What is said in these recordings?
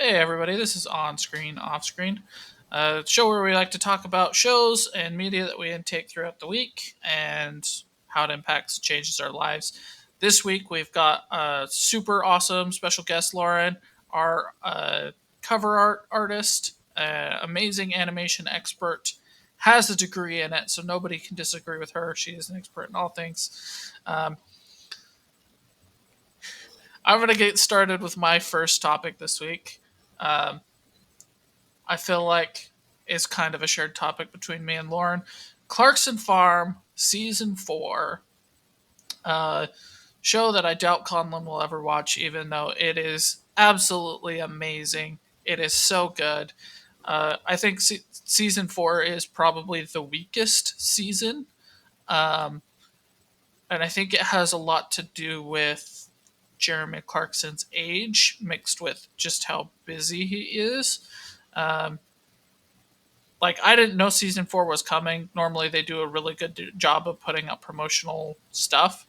Hey everybody, this is On Screen, Off Screen, a show where we like to talk about shows and media that we intake throughout the week and how it impacts and changes our lives. This week we've got a super awesome special guest, Lauren, our cover art artist, amazing animation expert, has a degree in it, so nobody can disagree with her. She is an expert in all things. I'm going to get started with my first topic this week. Um, I feel like is kind of a shared topic between me and Lauren. Clarkson Farm season 4, uh, show that I doubt Conlon will ever watch, even though it is absolutely amazing. It is so good. I think season 4 is probably the weakest season, um, and I think it has a lot to do with Jeremy Clarkson's age mixed with just how busy he is. Um, like I didn't know season 4 was coming. Normally they do a really good job of putting up promotional stuff,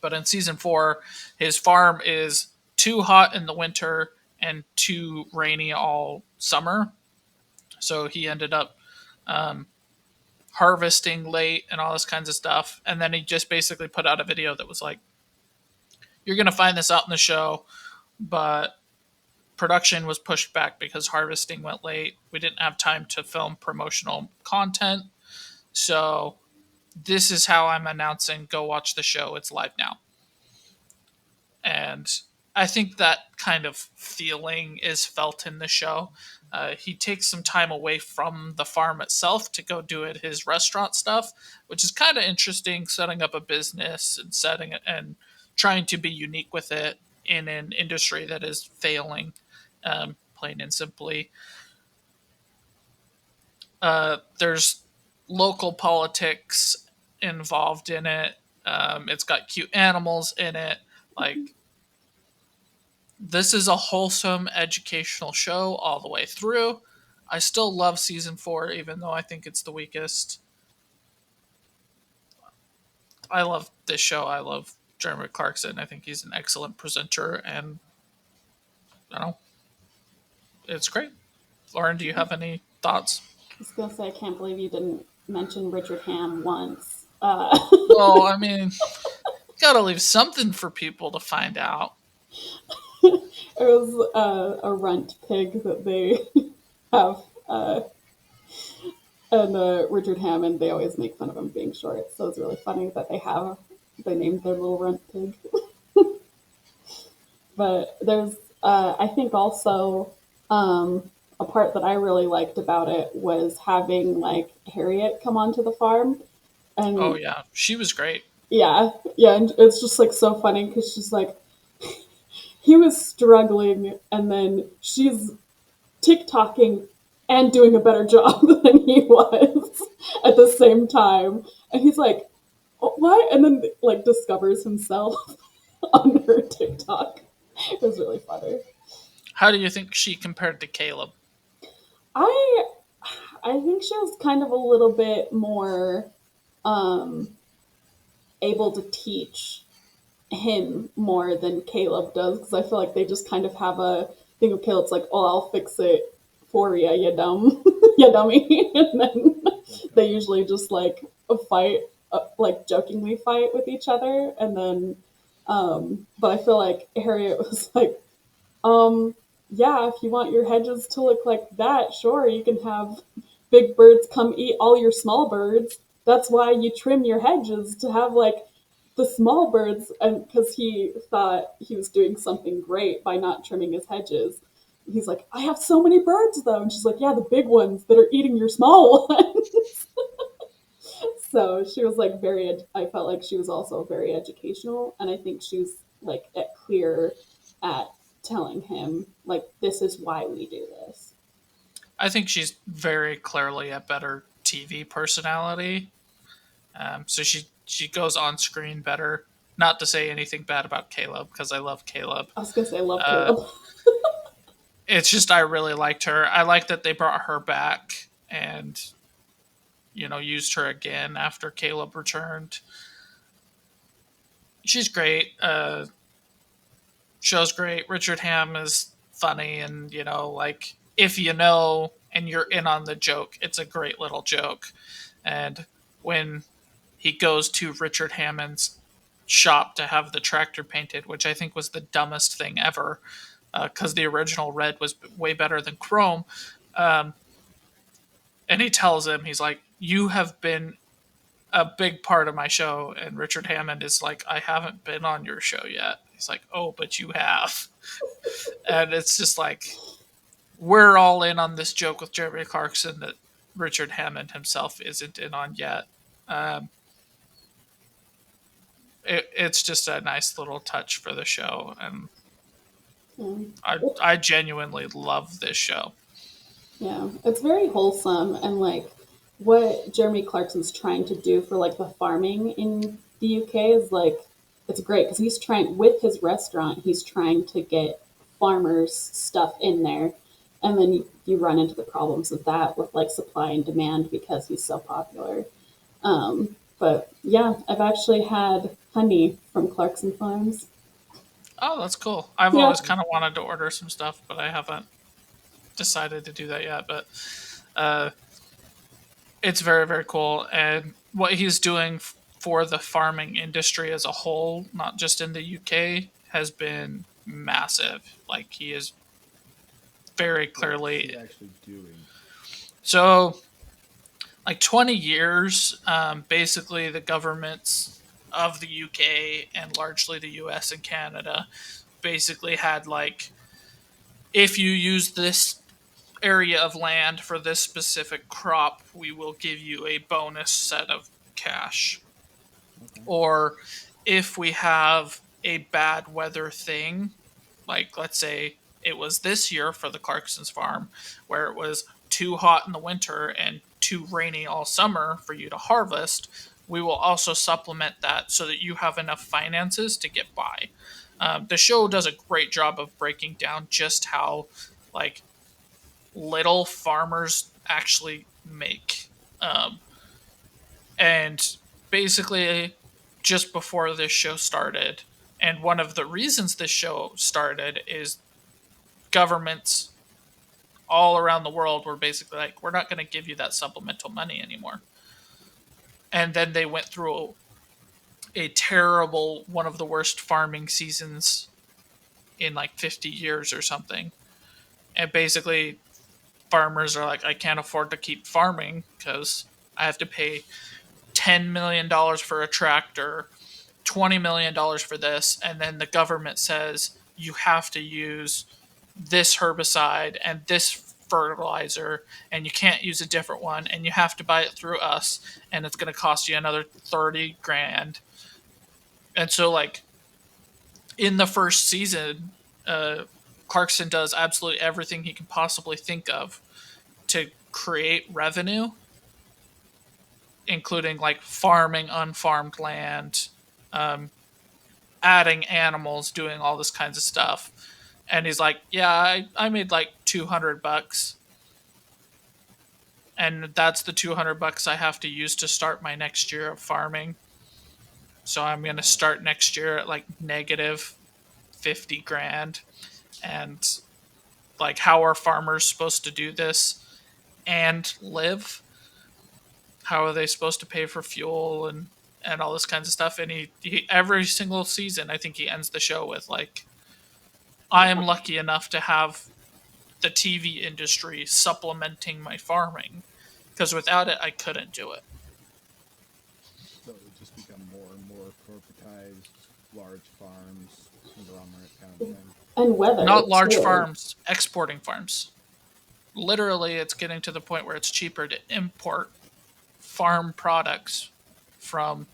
but in season 4 his farm is too hot in the winter and too rainy all summer. So he ended up um, harvesting late and all this kinds of stuff. And then he just basically put out a video that was like, you're going to find this out in the show, but production was pushed back because harvesting went late. We didn't have time to film promotional content. So this is how I'm announcing go watch the show. It's live now. And I think that kind of feeling is felt in the show. He takes some time away from the farm itself to go do it his restaurant stuff, which is kind of interesting, setting up a business and setting it and trying to be unique with it in an industry that is failing, plain and simply. There's local politics involved in it. It's got cute animals in it. Like, this is a wholesome educational show all the way through. I still love season 4, even though I think it's the weakest. I love this show. I love Jeremy Clarkson. I think he's an excellent presenter, and you know, it's great. Lauren, do you have any thoughts? I was gonna say I can't believe you didn't mention Richard Ham once. Well, I mean, gotta leave something for people to find out. It was a runt pig that they have, and Richard Hammond. They always make fun of him being short, so it's really funny that they named their little runt pig. But there's, I think also a part that I really liked about it was having like Harriet come onto the farm, Oh and yeah, she was great. yeah, and it's just like so funny because she's like he was struggling, and then she's TikToking and doing a better job than he was at the same time, and he's like, "Oh, what?" And then like discovers himself on her TikTok. It was really funny. How do you think she compared to Caleb? I I think she was kind of a little bit more um, able to teach him more than Caleb does because I feel like they just kind of have a thing of Caleb's like, "Oh, I'll fix it for you, you dumb, you dummy," and then they usually just like fight, like jokingly fight with each other, and then. But I feel like Harriet was like, um, yeah, if you want your hedges to look like that, sure, you can have big birds come eat all your small birds. That's why you trim your hedges to have like the small birds, and because he thought he was doing something great by not trimming his hedges. He's like, I have so many birds though, and she's like, yeah, the big ones that are eating your small ones. So she was like I felt like she was also very educational, and I think she was like clear at telling him like this is why we do this. I think she's very clearly a better TV personality. So she goes on screen better. Not to say anything bad about Caleb because I love Caleb. I was gonna say I love Uh, Caleb. it's just I really liked her. I like that they brought her back and used her again after Caleb returned. She's great. Show's great. Richard Ham is funny, and like if you know and you're in on the joke, it's a great little joke. And when he goes to Richard Hammond's shop to have the tractor painted, which I think was the dumbest thing ever, because the original red was way better than chrome. Um, and he tells him, he's like, "You have been a big part of my show." And Richard Hammond is like, "I haven't been on your show yet." He's like, "Oh, but you have." And it's just like, we're all in on this joke with Jeremy Clarkson that Richard Hammond himself isn't in on yet. Um, it's just a nice little touch for the show, and Yeah. I genuinely love this show. Yeah, it's very wholesome, and like what Jeremy Clarkson's trying to do for like the farming in the UK is like it's great because he's trying with his restaurant, he's trying to get farmers stuff in there, and then you run into the problems of that with like supply and demand because he's so popular. But yeah, I've actually had honey from Clarkson Farms. Oh, that's cool. I've Yeah. always kind of wanted to order some stuff, but I haven't decided to do that yet. But uh, it's very, very cool. And what he's doing for the farming industry as a whole, not just in the UK, has been massive. Like, he is very What is clearly. he actually doing? So, like 20 years, basically, the governments of the UK and largely the US and Canada basically had like, if you use this area of land for this specific crop, we will give you a bonus set of cash. Okay. Or if we have a bad weather thing, like let's say it was this year for the Clarksons farm, where it was too hot in the winter and too rainy all summer for you to harvest, we will also supplement that so that you have enough finances to get by. The show does a great job of breaking down just how like little farmers actually make. Um, and basically, just before this show started, and one of the reasons this show started is governments all around the world were basically like, we're not going to give you that supplemental money anymore. And then they went through a terrible, one of the worst farming seasons in like 50 years or something. And basically, farmers are like, I can't afford to keep farming because I have to pay $10 million for a tractor, $20 million for this, and then the government says you have to use this herbicide and this fertilizer, and you can't use a different one, and you have to buy it through us, and it's going to cost you another 30 grand. And so, like, in the first season, Clarkson does absolutely everything he can possibly think of to create revenue, including like farming unfarmed land, um, adding animals, doing all this kinds of stuff. And he's like, "Yeah, I made like $200, and that's the $200 I have to use to start my next year of farming. So I'm gonna Wow. start next year at like negative 50 grand." And like, how are farmers supposed to do this and live? How are they supposed to pay for fuel and all this kinds of stuff? And he every single season, I think he ends the show with like, I am lucky enough to have the TV industry supplementing my farming, because without it, I couldn't do it. So it just become more and more corporatized, large farms, conglomerate kind of thing. And weather Not large too. farms, exporting farms. Literally, it's getting to the point where it's cheaper to import farm products from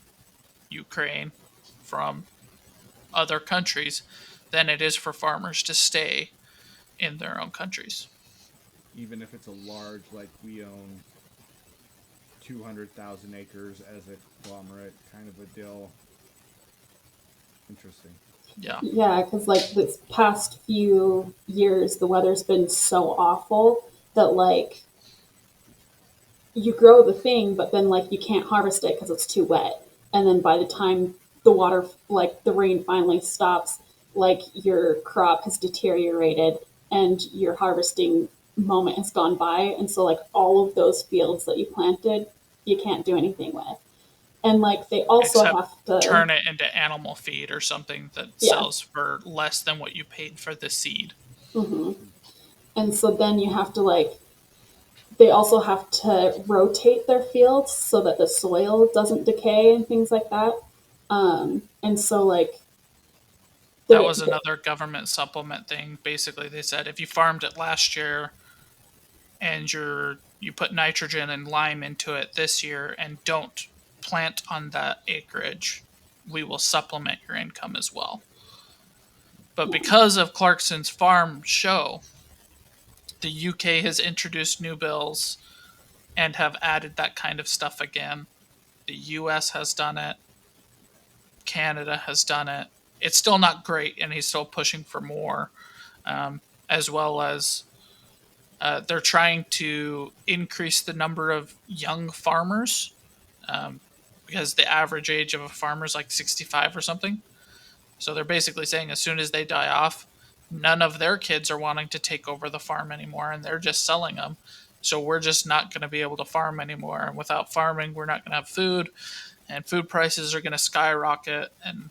Ukraine, from other countries, than it is for farmers to stay in their own countries. Even if it's a large, like we own 200,000 acres as a conglomerate kind of a deal. Interesting. Yeah. Yeah, because like this past few years, the weather's been so awful that like you grow the thing, but then like you can't harvest it because it's too wet. And then by the time the water, like the rain finally stops, like your crop has deteriorated and your harvesting moment has gone by. And so, like, all of those fields that you planted, you can't do anything with. And, like, they also Except have to, turn it into animal feed or something that yeah. sells for less than what you paid for the seed. Hmm. And so then you have to, like, they also have to rotate their fields so that the soil doesn't decay and things like that. And so, like, That they're, was another government supplement thing. Basically, they said if you farmed it last year and you put nitrogen and lime into it this year and don't plant on that acreage, we will supplement your income as well. But because of Clarkson's Farm show, the UK has introduced new bills and have added that kind of stuff again. The US has done it. Canada has done it. It's still not great, and he's still pushing for more, as well as they're trying to increase the number of young farmers um, because the average age of a farmer is like 65 or something. So they're basically saying as soon as they die off, none of their kids are wanting to take over the farm anymore, and they're just selling them. So we're just not going to be able to farm anymore. And without farming, we're not going to have food, and food prices are going to skyrocket, and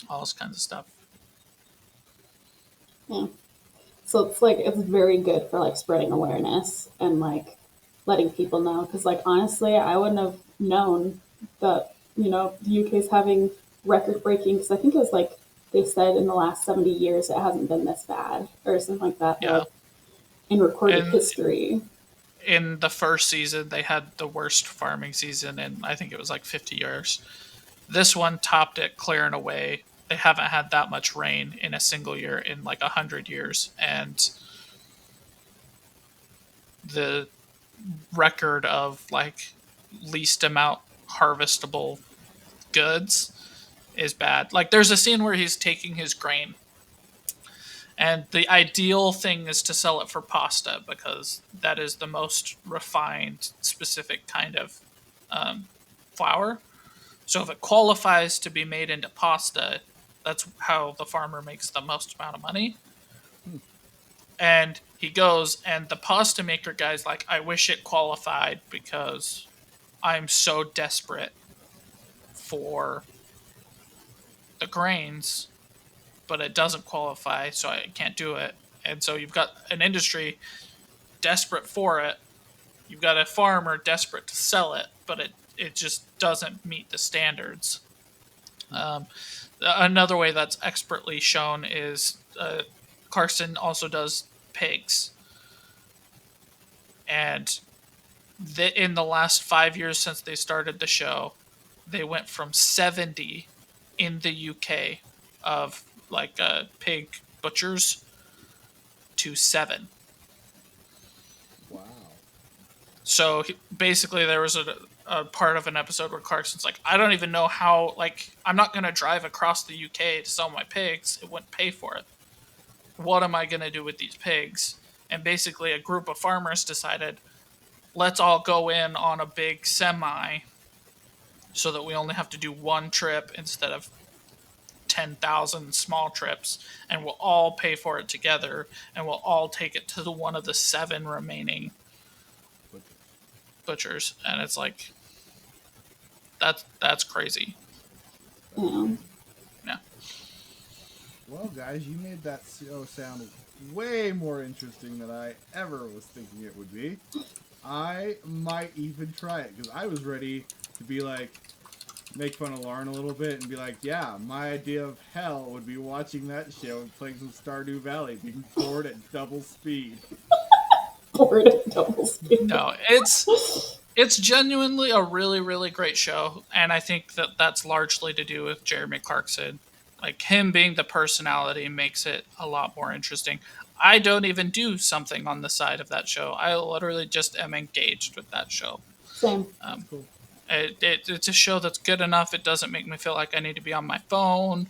all this kinds of stuff. yeah. So it's like, it's very good for, like, spreading awareness and, like, letting people know. Because, like, honestly, I wouldn't have known that, the UK is having record breaking, because I think it was like they said in the last 70 years it hasn't been this bad or something like that, Yeah. like, in recorded And history. in the first season, they had the worst farming season in, I think it was like 50 years. This one topped it clear and away. They haven't had that much rain in a single year in like 100 years. And the record of like least amount harvestable goods is bad. Like there's a scene where he's taking his grain, and the ideal thing is to sell it for pasta because that is the most refined, specific kind of flour. So if it qualifies to be made into pasta, that's how the farmer makes the most amount of money. And he goes, and the pasta maker guy's like, I wish it qualified because I'm so desperate for the grains, but it doesn't qualify, so I can't do it. And so you've got an industry desperate for it. You've got a farmer desperate to sell it, but it just doesn't meet the standards. Um, Another way that's expertly shown is Clarkson also does pigs. And in the last 5 years since they started the show, they went from 70 in the UK of like pig butchers to 7. Wow. So basically, there was a part of an episode where Clarkson's like, I don't even know how, like, I'm not going to drive across the UK to sell my pigs. It wouldn't pay for it. What am I going to do with these pigs? And basically, a group of farmers decided, let's all go in on a big semi so that we only have to do one trip instead of 10,000 small trips, and we'll all pay for it together, and we'll all take it to one of the 7 remaining butchers. And it's like, that's crazy. Yeah. Yeah. Well, guys, you made that show sound way more interesting than I ever was thinking it would be. I might even try it because I was ready to be like, make fun of Lauren a little bit and be like, yeah, my idea of hell would be watching that show and playing some Stardew Valley, being bored at double speed. Bored at double speed. No, it's genuinely a really, really great show, and I think that that's largely to do with Jeremy Clarkson. Like him being the personality makes it a lot more interesting. I don't even do something on the side of that show. I literally just am engaged with that show. Same. Um, Cool. it's a show that's good enough. It doesn't make me feel like I need to be on my phone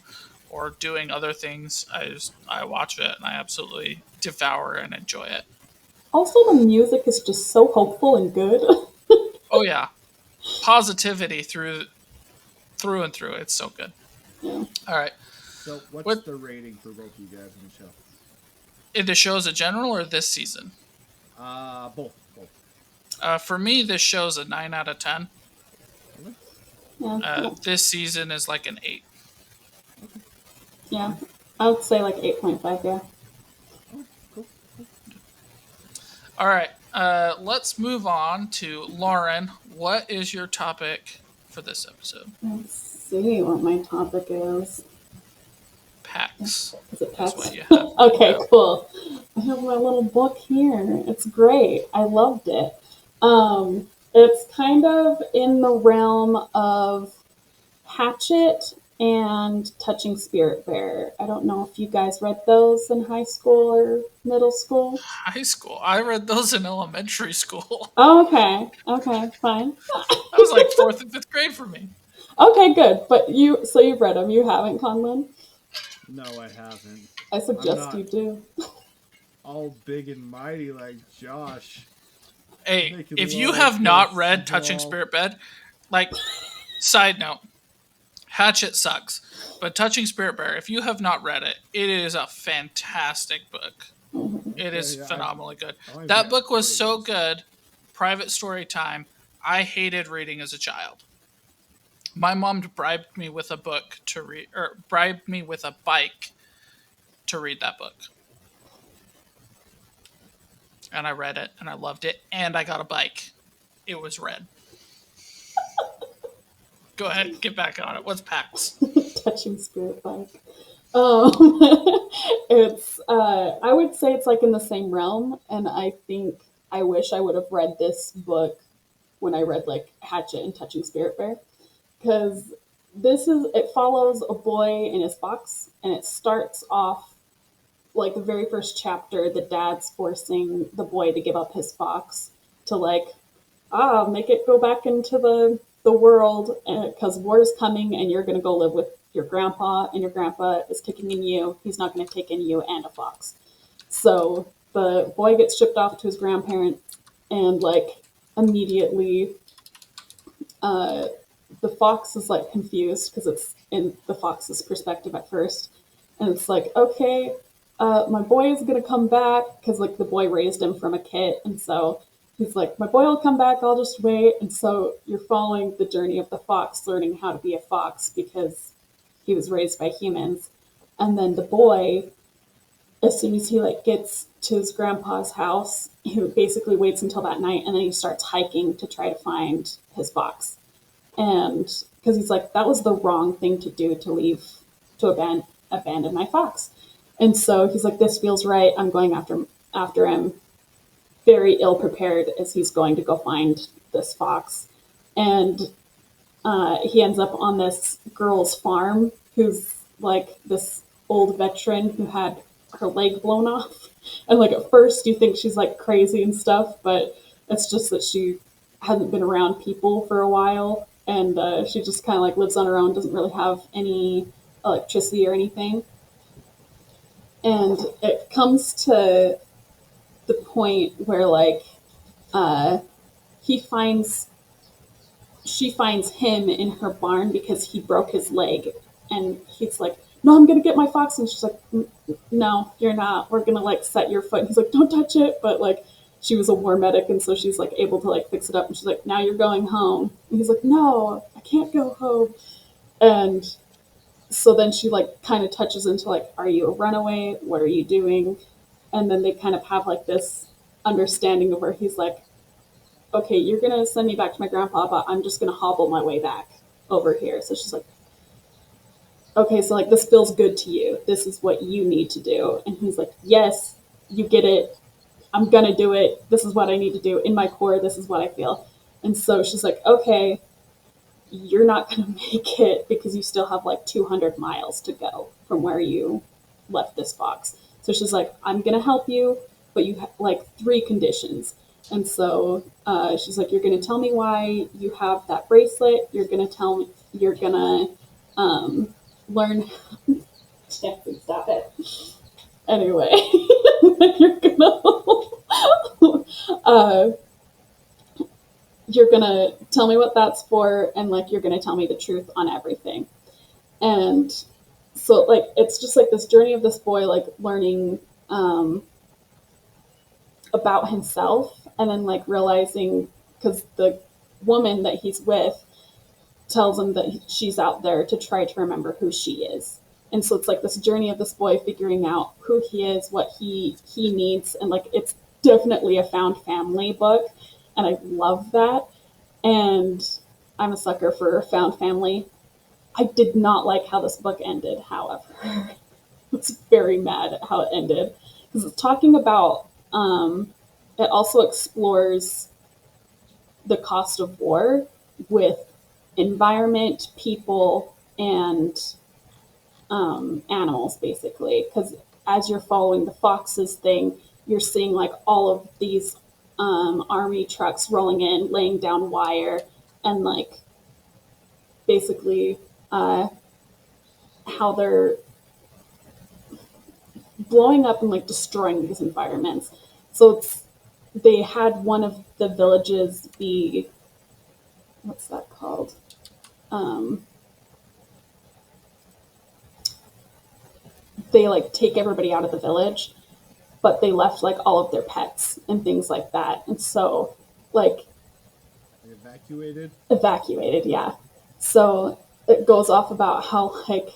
or doing other things. I watch it and I absolutely devour and enjoy it. Also, the music is just so hopeful and good. Oh yeah, positivity through and through. It's so good. Yeah. All right. So, what's What the rating for both of you guys on the show? In the show as a general or this season? Both. Both. For me, this show's a 9 out of 10. Okay. Yeah, This season is like an 8. Okay. yeah. I would say like 8.5. Yeah. Oh, cool. Cool. All right, let's move on to Lauren. What is your topic for this episode? Let's see what my topic is. Packs Is it is pets? what you have. Okay, Yeah. cool. I have my little book here. It's great. I loved it. It's kind of in the realm of Hatchet and Touching Spirit Bear. I don't know if you guys read those in high school or middle school. High school. I read those in elementary school. Oh, okay. Okay, fine. That was like fourth and fifth grade for me. Okay, good. But so you've read them. You haven't, Conlon? No, I haven't. I I'm suggest not you do. all big and mighty like Josh. Hey, Making if you love have not so read Touching small. Spirit Bed, like, side note, Hatchet sucks, but Touching Spirit Bear, if you have not read it, it is a fantastic book. Mhm. It is Yeah, phenomenally good. I think That I've book was heard of so those. good. Private story time. I hated reading as a child. My mom bribed me with a book to read, or bribed me with a bike to read that book. And I read it, and I loved it, and I got a bike. It was red. Go ahead, get back on it. What's PAX? Touching Spirit Bike. It's I would say it's like in the same realm, and I think I wish I would have read this book when I read like Hatchet and Touching Spirit Bear, because it follows a boy and his fox, and it starts off like the very first chapter. The dad's forcing the boy to give up his fox to like make it go back into the world because war is coming and you're going to go live with your grandpa and your grandpa is taking in you. He's not going to take in you and a fox. So the boy gets shipped off to his grandparents and like immediately uh, the fox is like confused because it's in the fox's perspective at first. And it's like, okay, my boy is going to come back because like the boy raised him from a kit. And so he's like, my boy will come back. I'll just wait. And so you're following the journey of the fox, learning how to be a fox because he was raised by humans. And then the boy, as soon as he like gets to his grandpa's house, he basically waits until that night and then he starts hiking to try to find his fox. And because he's like, that was the wrong thing to do to leave to abandon my fox. And so he's like, this feels right. I'm going after him, very ill prepared as he's going to go find this fox. And he ends up on this girl's farm who's like this old veteran who had her leg blown off. And like at first you think she's like crazy and stuff, but it's just that she hasn't been around people for a while. And she just kind of like lives on her own, doesn't really have any electricity or anything. And it comes to the point where like uh, he finds she finds him in her barn because he broke his leg, and he's like, no, I'm gonna get my fox. And she's like, no, you're not, we're gonna like set your foot. And he's like, don't touch it. But like she was a war medic, and so she's like able to like fix it up, and she's like, now you're going home. And he's like, no, I can't go home. And so then she like kind of touches into like, are you a runaway, what are you doing? And then they kind of have like this understanding of where he's like, okay, you're gonna send me back to my grandpa, but I'm just gonna hobble my way back over here. So she's like, okay, so like this feels good to you, this is what you need to do. And he's like, yes, you get it, I'm gonna do it, this is what I need to do in my core, this is what I feel. And so she's like, okay, you're not going to make it because you still have like 200 miles to go from where you left this fox. So she's like, I'm going to help you, but you have like three conditions. And so she's like, you're going to tell me why you have that bracelet. You're going to tell me, you're going to learn. Stop it. Anyway, you're going to. You're gonna tell me what that's for, and like you're gonna tell me the truth on everything. And so like it's just like this journey of this boy like learning um, about himself, and then like realizing, because the woman that he's with tells him that she's out there to try to remember who she is. And so it's like this journey of this boy figuring out who he is, what he needs, and like it's definitely a found family book, and I love that. And I'm a sucker for found family. I did not like how this book ended, however. I was very mad at how it ended, because it's talking about, it also explores the cost of war with environment, people, and animals, basically. Because as you're following the foxes thing, you're seeing like all of these army trucks rolling in, laying down wire, and like basically how they're blowing up and like destroying these environments. So it's, they had one of the villages be, what's that called? Um, they like take everybody out of the village, but they left like all of their pets and things like that. And so, like, Evacuated. evacuated, yeah. So it goes off about how like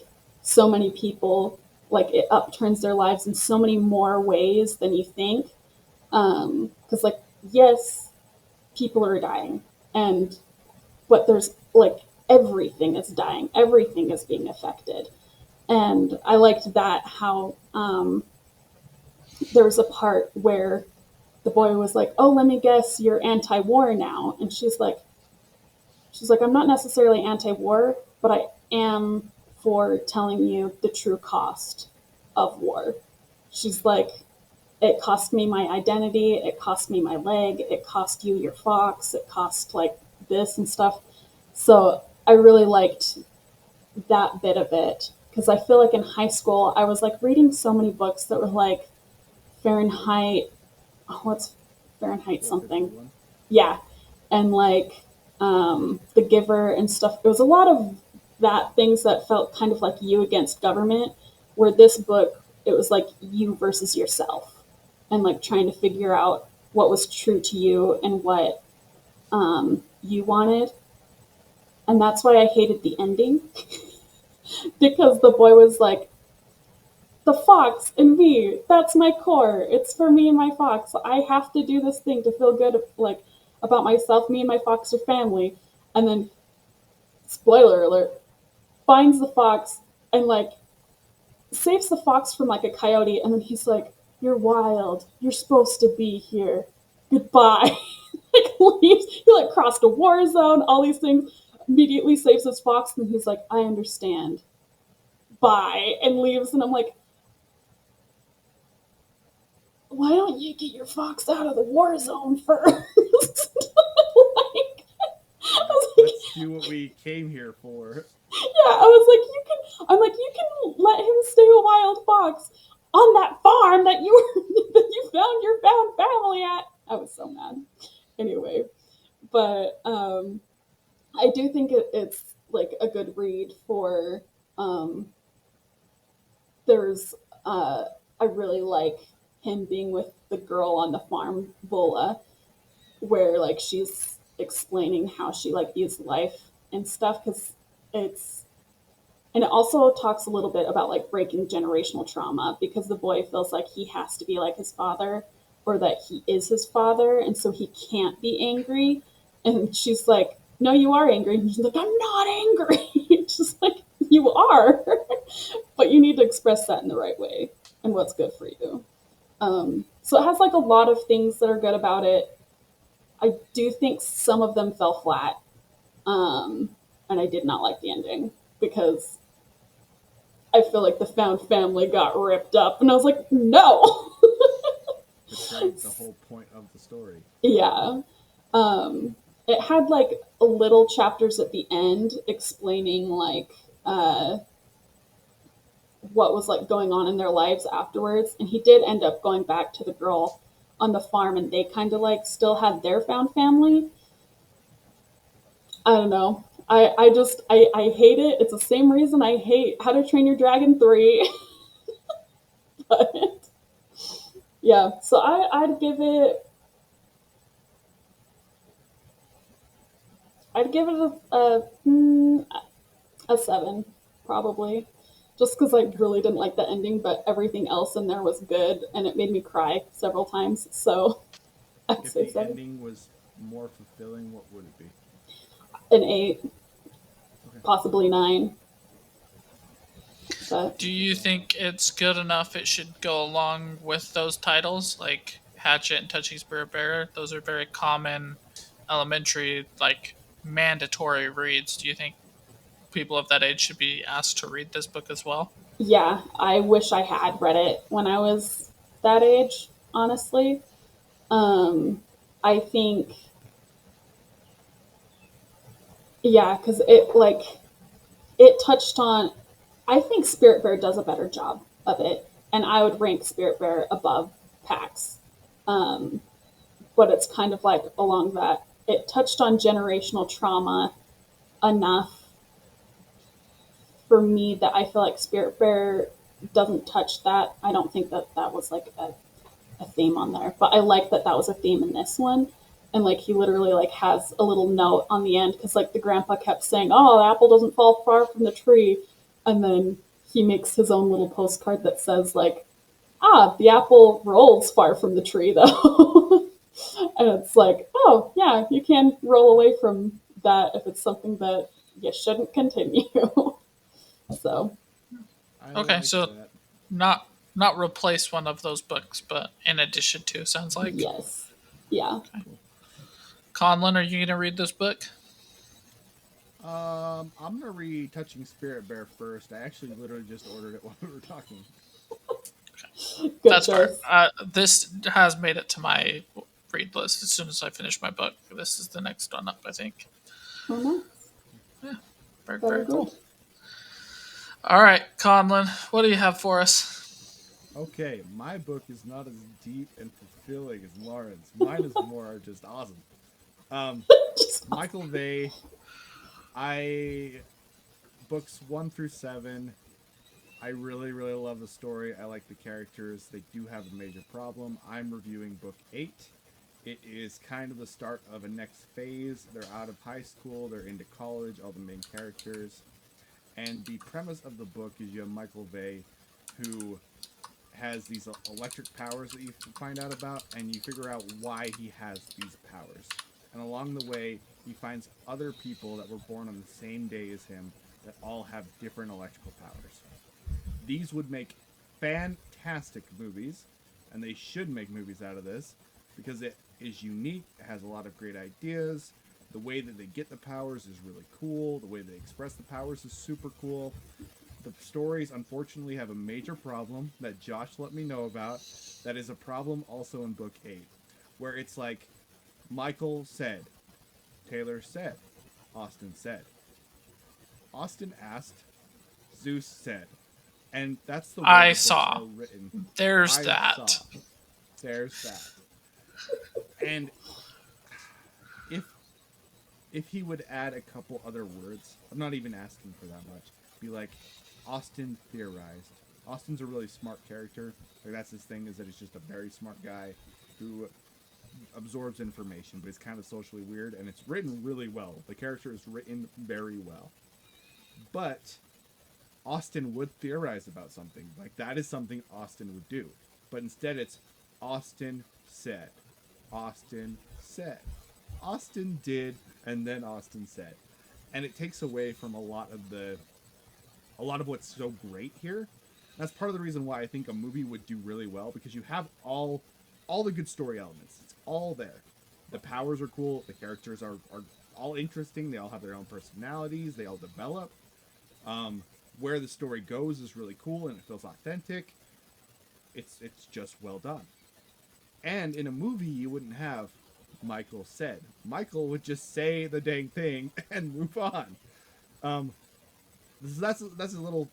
so many people, like it upturns their lives in so many more ways than you think. Because like, yes, people are dying, and but there's like everything is dying, everything is being affected. And I liked that how there was a part where the boy was like, "Oh, let me guess, you're anti-war now," and she's like, "I'm not necessarily anti-war, but I am for telling you the true cost of war." She's like, "It cost me my identity, it cost me my leg, it cost you your fox, it cost like this and stuff." So I really liked that bit of it, because I feel like in high school I was like reading so many books that were like Fahrenheit, oh, what's Fahrenheit something? 451. Yeah. And like The Giver and stuff. It was a lot of that, things that felt kind of like you against government, where this book, it was like you versus yourself, and like trying to figure out what was true to you and what you wanted. And that's why I hated the ending, because the boy was like, the fox and me, that's my core. It's for me and my fox. I have to do this thing to feel good, like about myself. Me and my fox are family. And then, spoiler alert, finds the fox and like saves the fox from like a coyote. And then he's like, "You're wild. You're supposed to be here. Goodbye." Like leaves. He like crossed a war zone. All these things. Immediately saves his fox, and he's like, "I understand. Bye," and leaves. And I'm like, why don't you get your fox out of the war zone first? Like, I was like, Let's do what we came here for. yeah, I was like, you can. I'm like, you can let him stay a wild fox on that farm that you that you found your found family at. I was so mad. Anyway, but I do think it's like a good read for. Um, there's I really like him being with the girl on the farm, Bola, where like she's explaining how she like views life and stuff, because it's, and it also talks a little bit about like breaking generational trauma, because the boy feels like he has to be like his father, or that he is his father, and so he can't be angry. And she's like, "No, you are angry." And he's like, "I'm not angry." Just like, you are, but you need to express that in the right way and what's good for you. So it has like a lot of things that are good about it. I do think some of them fell flat, um, and I did not like the ending, because I feel like the found family got ripped up, and I was like, no. Betrayed the whole point of the story. Yeah. It had like a little chapters at the end explaining like what was like going on in their lives afterwards, and he did end up going back to the girl on the farm, and they kind of like still had their found family. I don't know. I just I hate it. It's the same reason I hate How to Train Your Dragon 3. But Yeah, so I'd give it a 7 probably, just because I really didn't like the ending, but everything else in there was good, and it made me cry several times. So I'd If say the 7, ending was more fulfilling, what would it be? an 8, Okay. possibly 9. But Do you think it's good enough it should go along with those titles, like Hatchet and Touching Spirit Bearer? Those are very common elementary, like mandatory reads. Do you think people of that age should be asked to read this book as well? yeah, I wish I had read it when I was that age. Honestly, um, I think yeah, because it touched on. I think Spirit Bear does a better job of it, and I would rank Spirit Bear above Pax. Um, but it's kind of like along that. It touched on generational trauma enough for me that I feel like Spirit Bear doesn't touch that. I don't think that that was like a theme on there, but I like that that was a theme in this one. And like he literally like has a little note on the end because like the grandpa kept saying, "Oh, the apple doesn't fall far from the tree," and then he makes his own little postcard that says like, "Ah, the apple rolls far from the tree though." And it's like, oh yeah, you can roll away from that if it's something that you shouldn't continue. So I Okay, like so that. not replace one of those books, but in addition to, sounds like. yes, yeah. Cool. Conlon, are you gonna read this book? I'm gonna read Touching Spirit Bear first. I actually literally just ordered it while we were talking. Good That's fair. choice. This has made it to my read list as soon as I finish my book. This is the next one up, I think. Oh, nice. Yeah, very, Very very good. cool. All right, Conlon, what do you have for us? Okay, my book is not as deep and fulfilling as Lauren's. Mine is more just awesome. Um, Just Michael Vey. I books 1 through 7. I really, really love the story. I like the characters. They do have a major problem. I'm reviewing book 8. It is kind of the start of a next phase. They're out of high school, they're into college, all the main characters. And the premise of the book is you have Michael Vey, who has these electric powers that you find out about, and you figure out why he has these powers. And along the way, he finds other people that were born on the same day as him that all have different electrical powers. These would make fantastic movies, and they should make movies out of this because it is unique. It has a lot of great ideas. The way that they get the powers is really cool. The way they express the powers is super cool. The stories, unfortunately, have a major problem that Josh let me know about. That is a problem also in book 8, where it's like Michael said, Taylor said, Austin said. Austin asked, Zeus said. And that's the way I the books saw. are written. There's I that. saw. There's that. And if if he would add a couple other words, I'm not even asking for that much. Be like, Austin theorized. Austin's a really smart character. Like that's his thing, is that he's just a very smart guy who absorbs information, but he's kind of socially weird, and it's written really well. The character is written very well. But Austin would theorize about something. Like that is something Austin would do. But instead it's Austin said. Austin said. Austin did, and then Austin said. And it takes away from a lot of what's so great here. That's part of the reason why I think a movie would do really well, because you have all the good story elements. It's all there. The powers are cool, the characters are all interesting, they all have their own personalities, they all develop. Um, where the story goes is really cool and it feels authentic. It's just well done. And in a movie, you wouldn't have Michael said. Michael would just say the dang thing and move on. Um, that's a little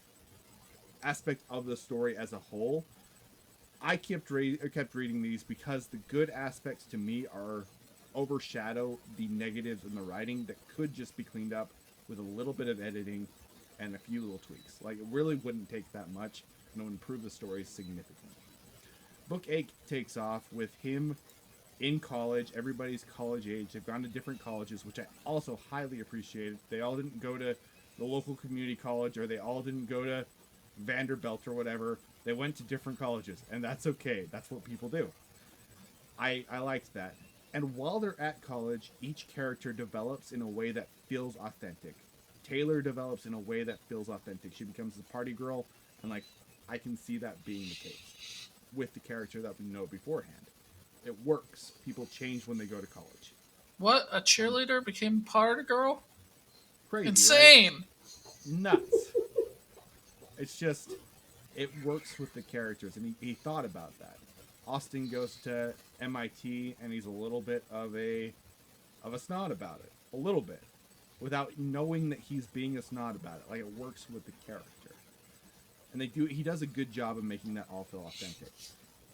aspect of the story as a whole. I kept reading these because the good aspects to me are overshadow the negatives in the writing that could just be cleaned up with a little bit of editing and a few little tweaks. Like it really wouldn't take that much, and it would improve the story significantly. book 8 takes off with him in college. Everybody's college age. They've gone to different colleges, which I also highly appreciated. They all didn't go to the local community college, or they all didn't go to Vanderbilt or whatever. They went to different colleges, and that's okay. That's what people do. I liked that. And while they're at college, each character develops in a way that feels authentic. Taylor develops in a way that feels authentic. She becomes the party girl, and like I can see that being the case with the character that we know beforehand. It works. People change when they go to college. What? A cheerleader became party girl? Crazy, Insane! right? Nuts. It's just, it works with the characters, and he thought about that. Austin goes to MIT, and he's a little bit of a snot about it, a little bit, without knowing that he's being a snot about it. Like, it works with the character, and he does a good job of making that all feel authentic.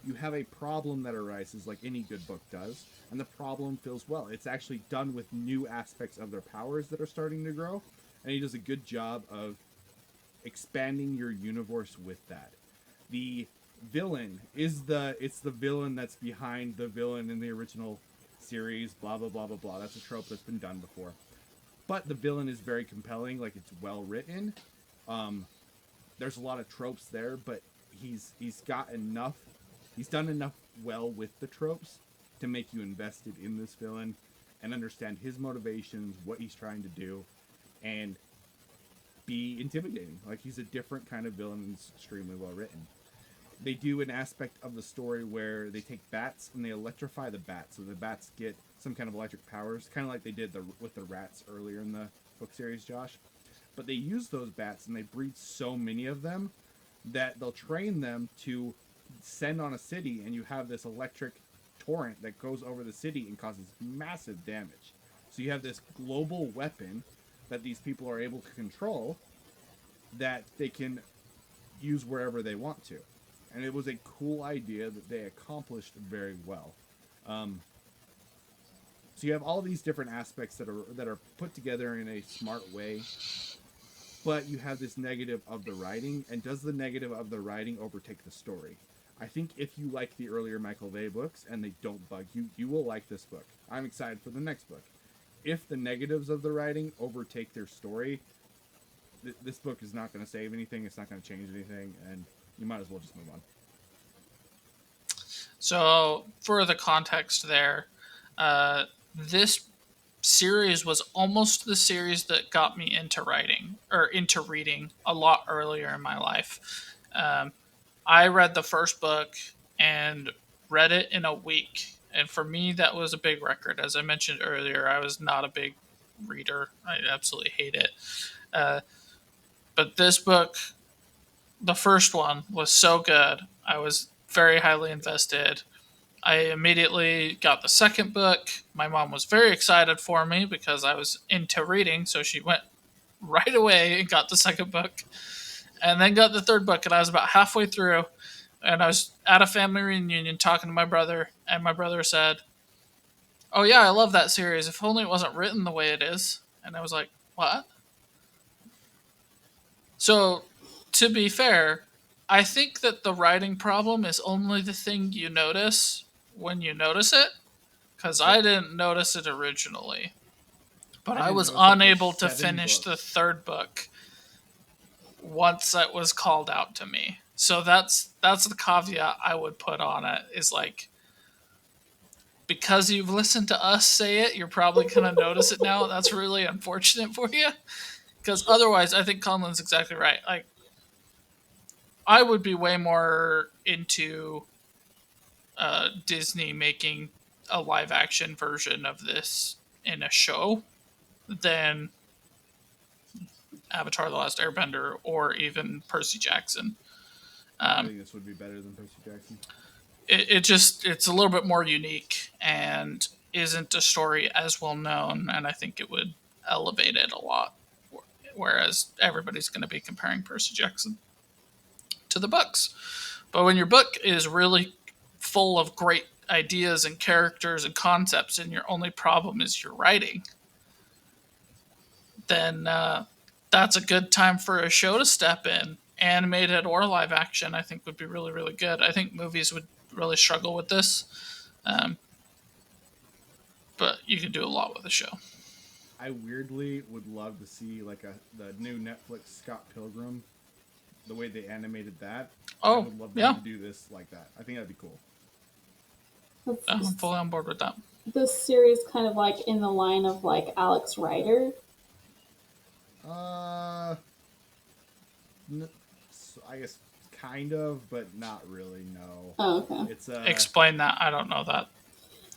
You have a problem that arises, like any good book does, and the problem feels well. It's actually done with new aspects of their powers that are starting to grow, and he does a good job of expanding your universe with that. The villain is it's the villain that's behind the villain in the original series, blah blah blah blah blah. That's a trope that's been done before. But the villain is very compelling, like it's well written. There's a lot of tropes there, but he's done enough well with the tropes to make you invested in this villain and understand his motivations, what he's trying to do, and be intimidating. Like, he's a different kind of villain and it's extremely well written. They do an aspect of the story where they take bats and they electrify the bats, so the bats get some kind of electric powers, kind of like they did with the rats earlier in the book series, Josh. But they use those bats and they breed so many of them that they'll train them to send on a city, and you have this electric torrent that goes over the city and causes massive damage. So you have this global weapon that these people are able to control that they can use wherever they want to. And it was a cool idea that they accomplished very well. So you have all these different aspects that are put together in a smart way, but you have this negative of the writing. And does the negative of the writing overtake the story? I think if you like the earlier Michael Vey books and they don't bug you, you will like this book. I'm excited for the next book. If the negatives of the writing overtake their story, this book is not going to save anything. It's not going to change anything, and you might as well just move on. So, for the context there, this series was almost the series that got me into writing, or into reading, a lot earlier in my life. I read the first book and read it in a week. And for me, that was a big record. As I mentioned earlier, I was not a big reader. I absolutely hate it. But this book, the first one, was so good. I was very highly invested. I immediately got the second book. My mom was very excited for me because I was into reading, so she went right away and got the second book. And then got the third book, and I was about halfway through, and I was at a family reunion talking to my brother, and my brother said, "Oh yeah, I love that series. If only it wasn't written the way it is." And I was like, "What?" So, to be fair, I think that the writing problem is only the thing you notice when you notice it, because I didn't notice it originally. But I was unable to finish the third book once it was called out to me. So that's the caveat I would put on it, is like, because you've listened to us say it, you're probably going to notice it now. That's really unfortunate for you, because otherwise I think Conlin's exactly right. Like, I would be way more into Disney making a live action version of this in a show than Avatar: The Last Airbender or even Percy Jackson. I think this would be better than Percy Jackson. It's a little bit more unique and isn't a story as well known, and I think it would elevate it a lot. Whereas everybody's going to be comparing Percy Jackson to the books. But when your book is really full of great ideas and characters and concepts, and your only problem is your writing, then that's a good time for a show to step in. Animated or live action, I think, would be really, really good. I think movies would really struggle with this. Um, but you can do a lot with the show. I weirdly would love to see like the new Netflix Scott Pilgrim, the way they animated that. I Oh, would love them yeah. to do this like that. I think that'd be cool. I'm fully on board with that. This series kind of like in the line of like Alex Rider. Uh, I guess kind of, but not really. No, Oh, okay. it's Explain that. I don't know that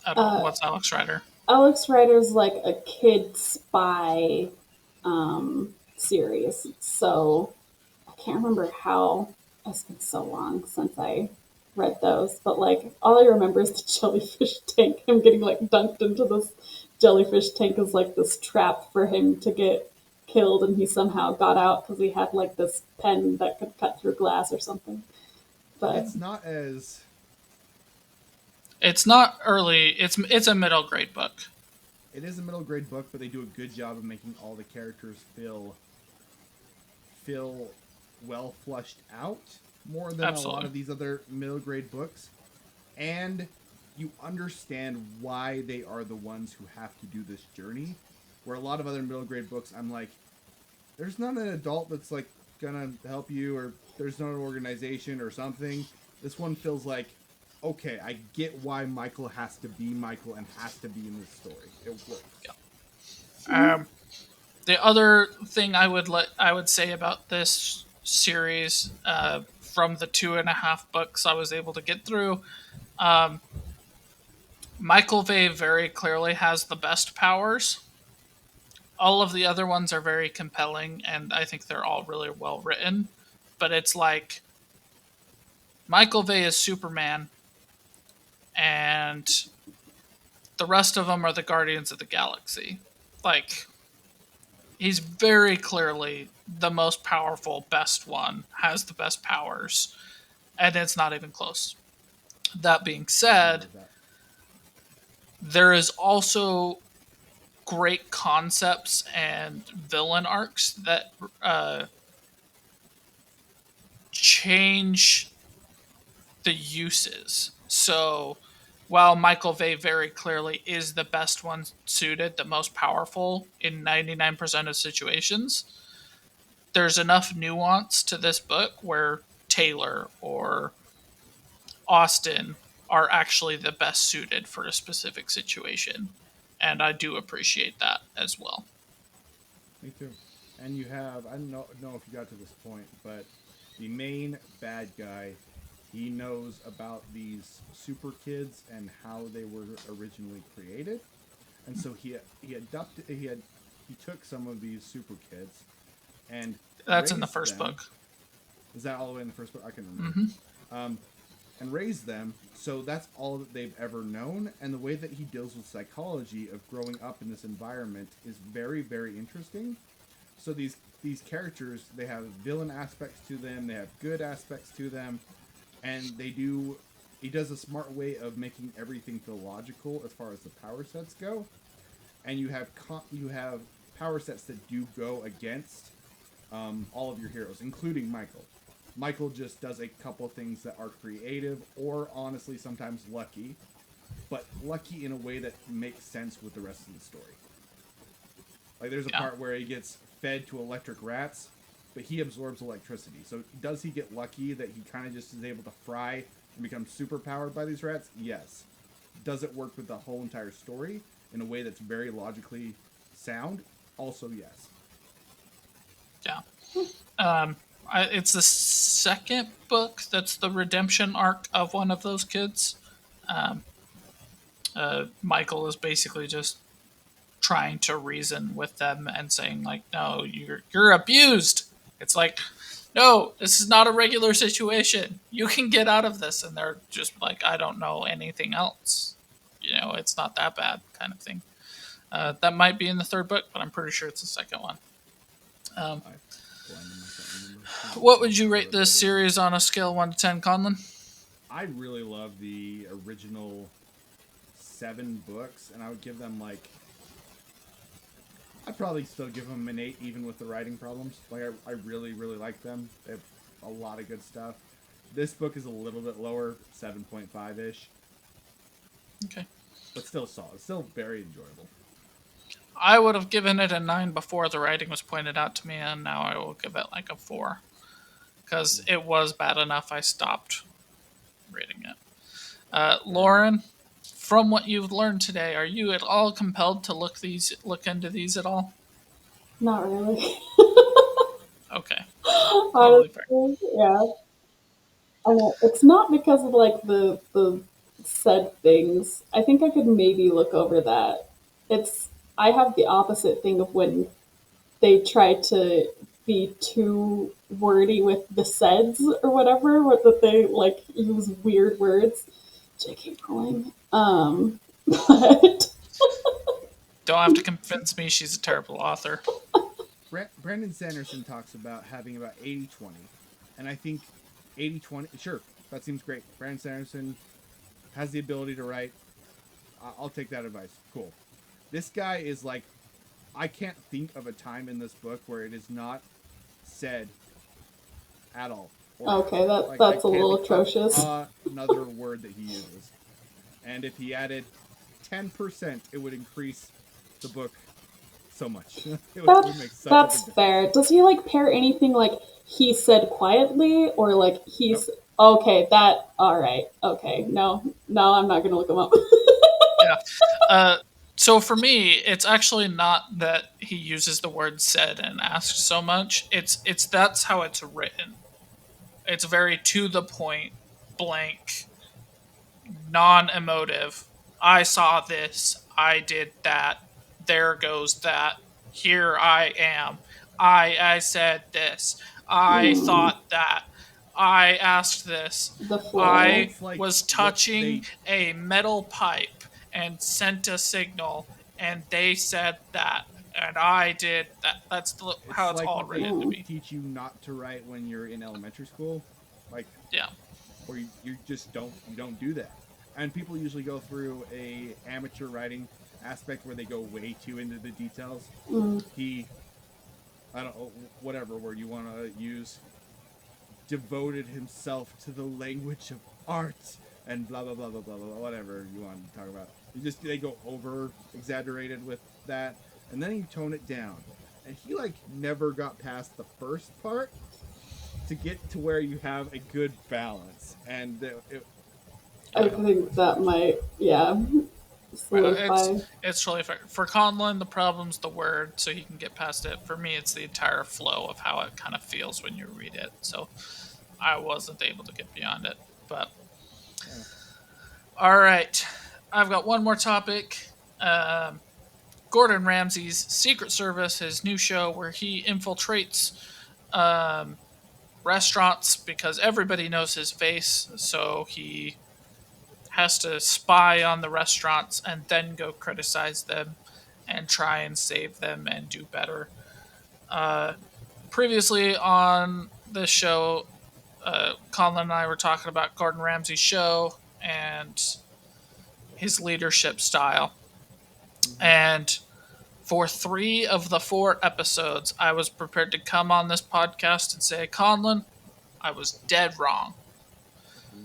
at all. What's Alex Rider? Alex Rider's like a kid spy series. So I can't remember how. It's been so long since I read those, but like all I remember is the jellyfish tank. Him getting like dunked into this jellyfish tank is like this trap for him to get killed, and he somehow got out because he had like this pen that could cut through glass or something. But it's not as It's not early. It's a middle grade book. it is a middle grade book, but they do a good job of making all the characters feel well flushed out more than a lot Absolutely. of these other middle grade books, and you understand why they are the ones who have to do this journey. Where a lot of other middle grade books, I'm like, there's not an adult that's like gonna help you, or there's not an organization or something. This one feels like, okay, I get why Michael has to be Michael and has to be in this story. It works. The other thing I would say about this series, from the 2.5 books I was able to get through, Michael Vey very clearly has the best powers. All of the other ones are very compelling, and I think they're all really well written. But it's like Michael Vey is Superman, and the rest of them are the Guardians of the Galaxy. Like, he's very clearly the most powerful, best one, has the best powers, and it's not even close. That being said, there is also great concepts and villain arcs that change the uses. So while Michael Vey very clearly is the best one suited, the most powerful in 99% of situations, there's enough nuance to this book where Taylor or Austin are actually the best suited for a specific situation. And I do appreciate that as well. Me too. And you have, I don't know if you got to this point, but the main bad guy, he knows about these super kids and how they were originally created. And so he took some of these super kids and That's in the raised first them. book. Is that all the way in the first book? I can remember. And raised them, so that's all that they've ever known. And the way that he deals with psychology of growing up in this environment is very, very interesting. So these characters, they have villain aspects to them, they have good aspects to them, and he does a smart way of making everything feel logical as far as the power sets go. And you have power sets that do go against all of your heroes, including Michael. Michael just does a couple things that are creative or honestly sometimes lucky, but lucky in a way that makes sense with the rest of the story. Like there's a part where he gets fed to electric rats, but he absorbs electricity. So does he get lucky that he kind of just is able to fry and become super powered by these rats? Yes. Does it work with the whole entire story in a way that's very logically sound? Also yes. Yeah. It's the second book that's the redemption arc of one of those kids. Michael is basically just trying to reason with them and saying like, "No, you're abused." It's like, "No, this is not a regular situation. You can get out of this." And they're just like, "I don't know anything else. It's not that bad," kind of thing. That might be in the third book, but I'm pretty sure it's the second one. What would you rate this series on a scale of 1 to 10, Conlon? I really love the original 7 books, and I would give them like, I'd probably still give them an 8 even with the writing problems. Like I really, really like them. They have a lot of good stuff. This book is a little bit lower, 7.5 ish, Okay. but still solid. Still very enjoyable. I would have given it a 9 before the writing was pointed out to me, and now I will give it like a 4. Because it was bad enough I stopped reading it. Lauren, from what you've learned today, are you at all compelled to look into these at all? Not really. Okay, totally fair. Honestly, yeah. It's not because of like the said things. I think I could maybe look over that. It's I have the opposite thing of when they try to be too wordy with the saids or whatever, what that they like use weird words. JK Rowling. But Don't have to convince me she's a terrible author. Brandon Sanderson talks about having about 80-20. And I think 80-20, sure, that seems great. Brandon Sanderson has the ability to write. I'll take that advice. Cool. This guy is like, I can't think of a time in this book where it is not said at all. okay, Like, that's I a can't little think of atrocious. another word that he uses. And if he added 10%, it would increase the book so much. It would make such a big That's difference. fair. Does he like pair anything like he said quietly or like he's Nope. okay? That all right. Okay, no, I'm not gonna look him up. Yeah. So for me, it's actually not that he uses the word said and asked so much. It's that's how it's written. It's very to the point, blank, non-emotive. I saw this. I did that. There goes that. Here I am. I said this. I Hmm, thought that. I asked this. the flow. I It's like was what touching they a metal pipe and sent a signal, and they said that, and I did that. How it's it's like all what they written to me. teach you not to write when you're in elementary school. Like, Yeah. or you just don't do that. And people usually go through a amateur writing aspect where they go way too into the details. Mm, He, I don't know, whatever word you want to use, devoted himself to the language of art and blah blah blah blah blah blah, whatever you want to talk about. They go over exaggerated with that, and then you tone it down. And he like never got past the first part to get to where you have a good balance. And I I don't like think it so that much. might, yeah, It's solidify. it's totally fair. For Conlon, the problem's the word, so he can get past it. For me, it's the entire flow of how it kind of feels when you read it. So I wasn't able to get beyond it. But Yeah. all right, I've got one more topic. Um, Gordon Ramsay's Secret Service, his new show where he infiltrates um, restaurants because everybody knows his face, so he has to spy on the restaurants and then go criticize them and try and save them and do better. Uh, Previously on this show, Colin and I were talking about Gordon Ramsay's show and his leadership style. Mm-hmm. And for 3 of the 4 episodes, I was prepared to come on this podcast and say, Conlon, I was dead wrong.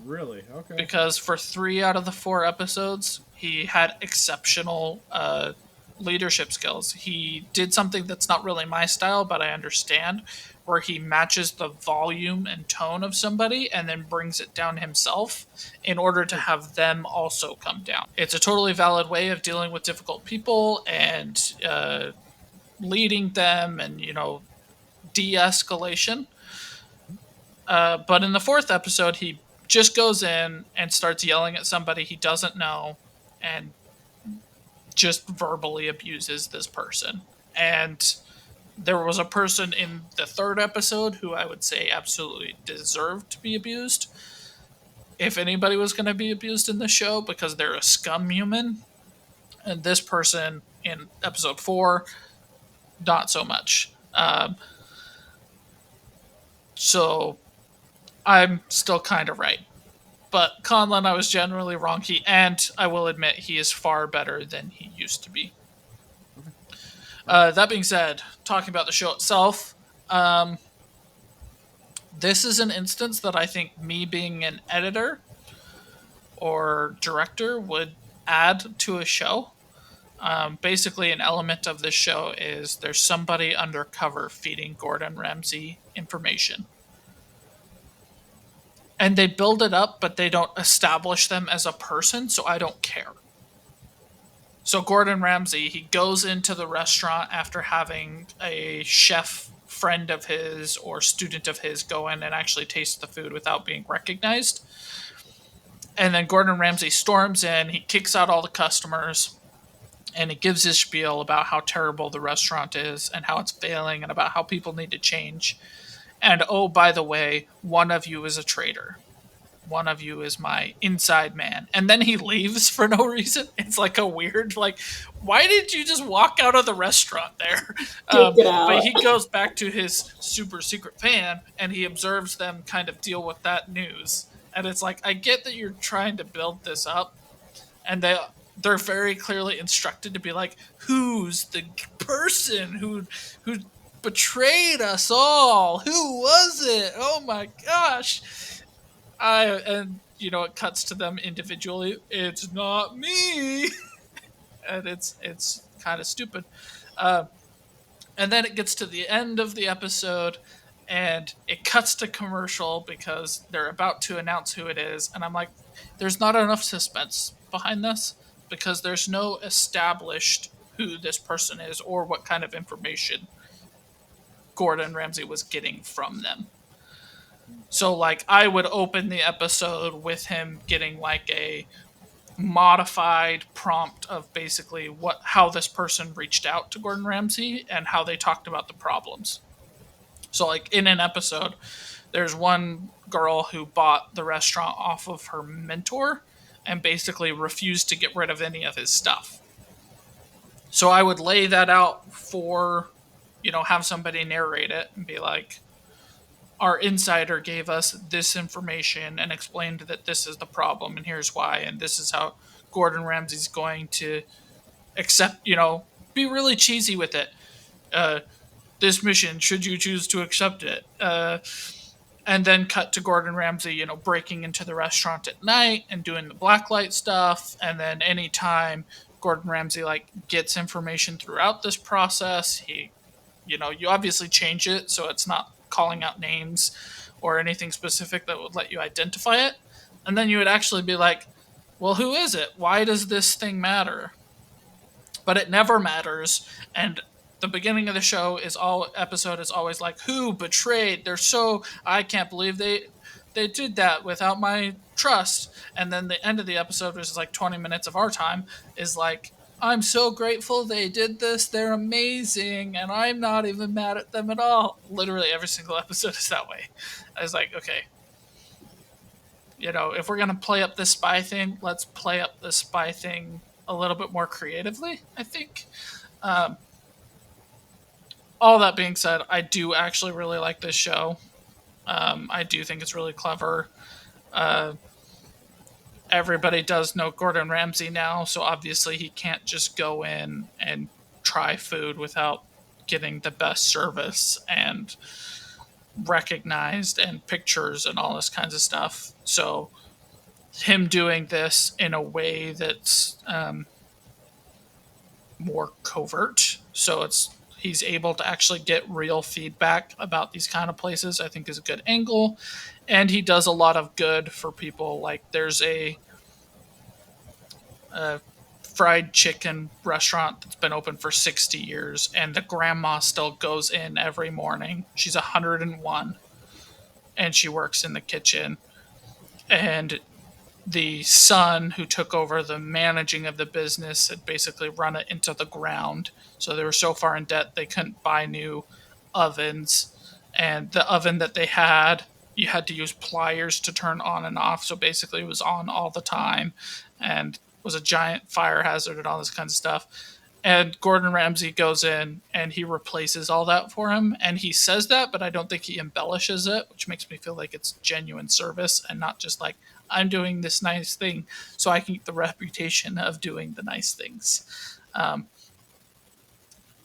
Really? Okay. Because for 3 out of the 4 episodes, he had exceptional leadership skills. He did something that's not really my style, but I understand, where he matches the volume and tone of somebody and then brings it down himself in order to have them also come down. It's a totally valid way of dealing with difficult people and leading them and, de escalation. But in the 4th episode, he just goes in and starts yelling at somebody he doesn't know and just verbally abuses this person. And there was a person in the 3rd episode who I would say absolutely deserved to be abused. If anybody was going to be abused in the show because they're a scum human. And this person in episode 4, not so much. So I'm still kind of right. But Conlon, I was generally wrong. And I will admit, he is far better than he used to be. That being said, talking about the show itself, This is an instance that I think me being an editor or director would add to a show. Basically, an element of this show is there's somebody undercover feeding Gordon Ramsay information. And they build it up, but they don't establish them as a person, so I don't care. So Gordon Ramsay, he goes into the restaurant after having a chef friend of his or student of his go in and actually taste the food without being recognized. And then Gordon Ramsay storms in, he kicks out all the customers, and he gives his spiel about how terrible the restaurant is and how it's failing and about how people need to change. And oh, by the way, one of you is a traitor. One of you is my inside man. And then he leaves for no reason. It's like a weird, like, why did you just walk out of the restaurant there? Take it But out. he goes back to his super secret fan and he observes them kind of deal with that news. And it's like, I get that you're trying to build this up, and they're very clearly instructed to be like, who's the person who betrayed us all? Who was it? Oh my gosh. And it cuts to them individually. It's not me. And it's kind of stupid. Uh, and then it gets to the end of the episode and it cuts to commercial because they're about to announce who it is, and I'm like, there's not enough suspense behind this because there's no established who this person is or what kind of information Gordon Ramsay was getting from them. So like I would open the episode with him getting like a modified prompt of basically how this person reached out to Gordon Ramsay and how they talked about the problems. So like in an episode, there's one girl who bought the restaurant off of her mentor and basically refused to get rid of any of his stuff. So I would lay that out for, have somebody narrate it and be like, our insider gave us this information and explained that this is the problem and here's why, and this is how Gordon Ramsay's going to accept, be really cheesy with it. This mission, should you choose to accept it. And then cut to Gordon Ramsay, breaking into the restaurant at night and doing the blacklight stuff. And then anytime Gordon Ramsay gets information throughout this process, he, you obviously change it so it's not calling out names or anything specific that would let you identify it. And then you would actually be like, well, who is it? Why does this thing matter? But it never matters. And the beginning of the episode is always like, who betrayed? I can't believe they did that without my trust. And then the end of the episode, which is like 20 minutes of our time, is like, I'm so grateful they did this. They're amazing. And I'm not even mad at them at all. Literally every single episode is that way. I was like, okay, if we're going to play up this spy thing, let's play up the spy thing a little bit more creatively, I think. All that being said, I do actually really like this show. I do think it's really clever. Everybody does know Gordon Ramsay now, so obviously he can't just go in and try food without getting the best service and recognized and pictures and all this kinds of stuff. So him doing this in a way that's more covert, so he's able to actually get real feedback about these kind of places, I think is a good angle. And he does a lot of good for people. Like there's a fried chicken restaurant that's been open for 60 years and the grandma still goes in every morning. She's 101 and she works in the kitchen. And the son who took over the managing of the business had basically run it into the ground. So they were so far in debt they couldn't buy new ovens. And the oven that they had, you had to use pliers to turn on and off. So basically it was on all the time and was a giant fire hazard and all this kind of stuff. And Gordon Ramsay goes in and he replaces all that for him. And he says that, but I don't think he embellishes it, which makes me feel like it's genuine service and not just like, I'm doing this nice thing so I can get the reputation of doing the nice things.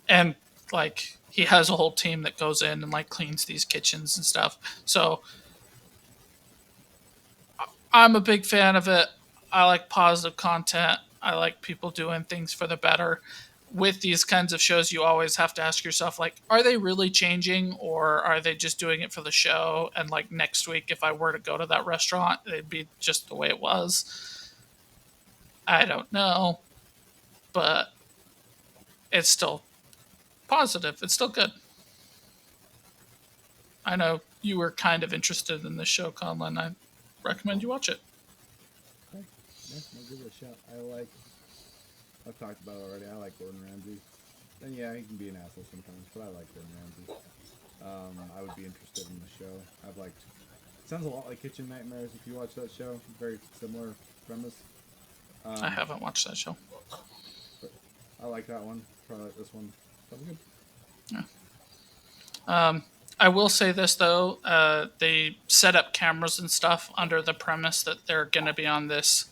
And like he has a whole team that goes in and like cleans these kitchens and stuff. So I'm a big fan of it. I like positive content. I like people doing things for the better. With these kinds of shows, you always have to ask yourself, like, are they really changing or are they just doing it for the show? And like next week, if I were to go to that restaurant, it'd be just the way it was. I don't know, but it's still positive. It's still good. I know you were kind of interested in this show, Conlon. I recommend you watch it. Okay. Yeah, I'll give it a shot. I've talked about it already. I like Gordon Ramsay. And yeah, he can be an asshole sometimes, but I like Gordon Ramsay. I would be interested in the show. I've liked. It sounds a lot like Kitchen Nightmares if you watch that show. Very similar premise. I haven't watched that show. But I like that one. Probably like this one. Sounds good. I will say this though, they set up cameras and stuff under the premise that they're going to be on this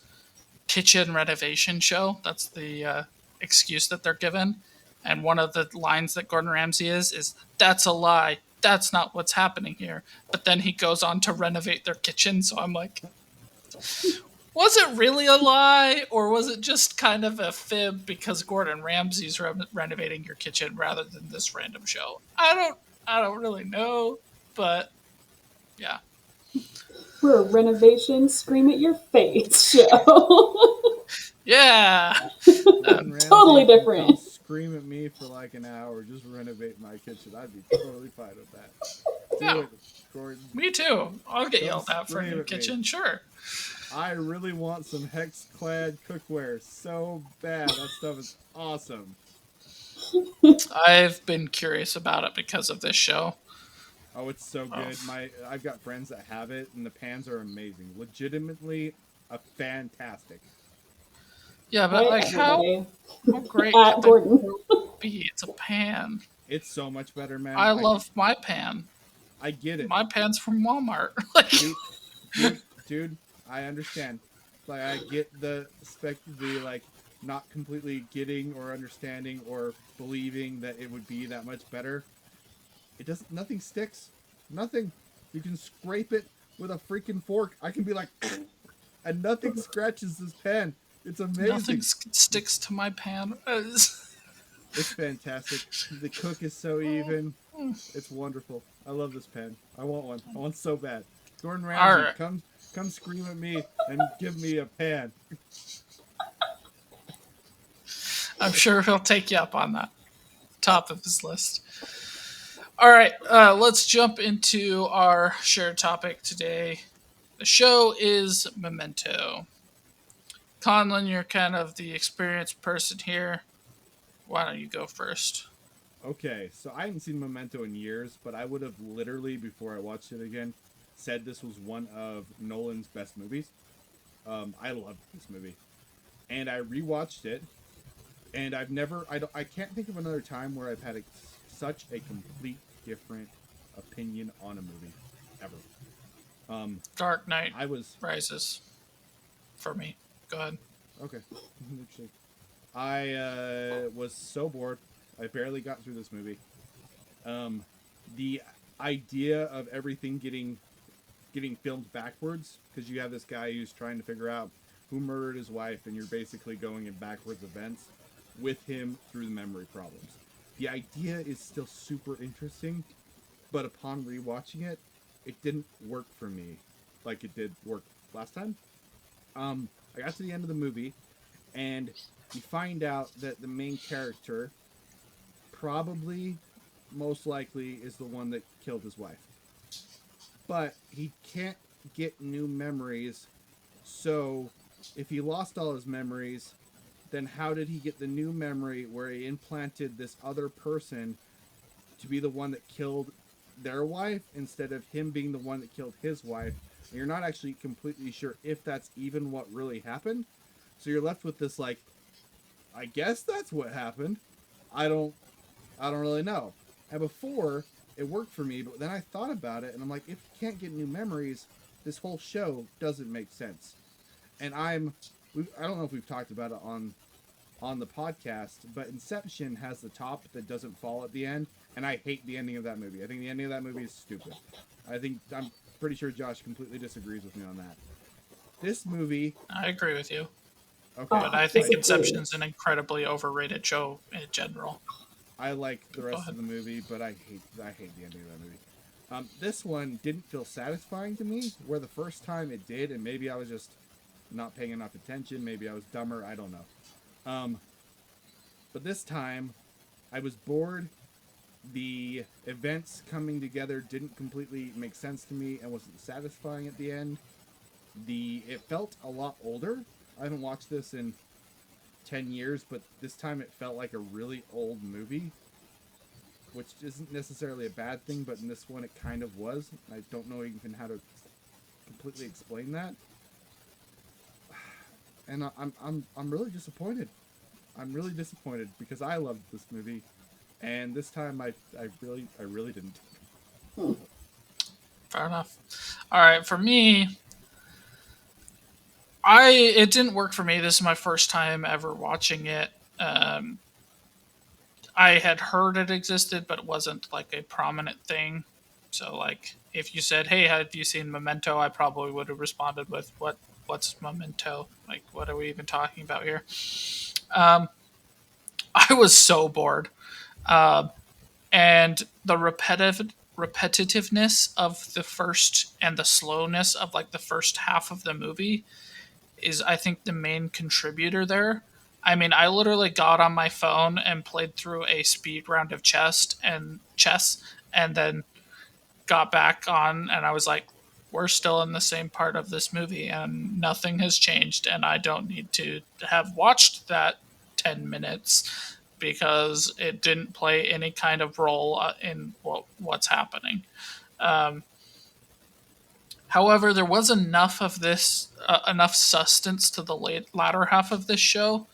kitchen renovation show. That's the excuse that they're given. And one of the lines that Gordon Ramsay is, "That's a lie. That's not what's happening here." But then he goes on to renovate their kitchen. So I'm like, was it really a lie, or was it just kind of a fib because Gordon Ramsay's renovating your kitchen rather than this random show? I don't really know, but yeah. We're a renovation scream at your face show. Yeah. Gordon Ramsay Totally can different. come scream at me for like an hour, just renovate my kitchen. I'd be totally fine with that. Do Yeah. it, Gordon. Me too. I'll get Don't yelled at for a scream new at me. kitchen, sure. I really want some hex-clad cookware so bad. That stuff is awesome. I've been curious about it because of this show. Oh, it's so good. I've got friends that have it, and the pans are amazing. Legitimately, fantastic. Yeah, but Right, like how everybody. great At could Gordon. the be? It's a pan. It's so much better, man. I love my pan. I get it. My pan's from Walmart. Like, Dude, I understand. Like, I get the like not completely getting or understanding or believing that it would be that much better. It doesn't. Nothing sticks. Nothing. You can scrape it with a freaking fork. I can be like, and nothing scratches this pan. It's amazing. nothing sticks to my pan. It's fantastic. The cook is so even. It's wonderful. I love this pen. I want one. I want so bad. Gordon Ramsay, Right. come scream at me and give me a pan. I'm sure he'll take you up on that. Top of his list. All right, let's jump into our shared topic today. The show is Memento. Conlon, you're kind of the experienced person here. Why don't you go first? Okay, so I haven't seen Memento in years, but I would have literally, before I watched it again, said this was one of Nolan's best movies. I loved this movie. And I rewatched it, and I can't think of another time where I've had such a complete different opinion on a movie, ever. Dark Knight I was, Rises for me. Go ahead. okay, interesting. I was so bored. I barely got through this movie. The idea of everything getting filmed backwards, because you have this guy who's trying to figure out who murdered his wife, and you're basically going in backwards events with him through the memory problems. The idea is still super interesting, but upon rewatching it, it didn't work for me like it did work last time. I got to the end of the movie, and you find out that the main character probably, most likely, is the one that killed his wife. But he can't get new memories, so if he lost all his memories, then how did he get the new memory where he implanted this other person to be the one that killed their wife instead of him being the one that killed his wife? And you're not actually completely sure if that's even what really happened. So you're left with this, like, I guess that's what happened. I don't really know. And before, it worked for me, but then I thought about it, and I'm like, if you can't get new memories, this whole show doesn't make sense. And I don't know if we've talked about it on on the podcast, but Inception has the top that doesn't fall at the end, and I hate the ending of that movie. I think the ending of that movie is stupid. I'm pretty sure Josh completely disagrees with me on that. This movie, I agree with you, okay, but Oh, I think disagree. Inception's an incredibly overrated show in general. I like the Go rest of ahead. the movie, but I hate the ending of that movie. This one didn't feel satisfying to me, where the first time it did, and maybe I was just not paying enough attention, maybe I was dumber, I don't know. But this time, I was bored. The events coming together didn't completely make sense to me and wasn't satisfying at the end. It felt a lot older. I haven't watched this in 10 years, but this time it felt like a really old movie, which isn't necessarily a bad thing, but in this one it kind of was. I don't know even how to completely explain that. And I'm really disappointed. I'm really disappointed because I loved this movie, and this time I really didn't. Fair enough. All right, for me, it didn't work for me. This is my first time ever watching it. Um, I had heard it existed, but it wasn't like a prominent thing. So, like, if you said, "Hey, have you seen Memento?" I probably would have responded with, What's Memento? Like, what are we even talking about here?" Um, I was so bored, uh, and the repetitiveness of the first and the slowness of like the first half of the movie is, I think, the main contributor there. I mean, I literally got on my phone and played through a speed round of chess, and then got back on, and I was like, "We're still in the same part of this movie, and nothing has changed, and I don't need to have watched that 10 minutes because it didn't play any kind of role in what's happening." Um, However, there was enough sustenance to the latter half of this show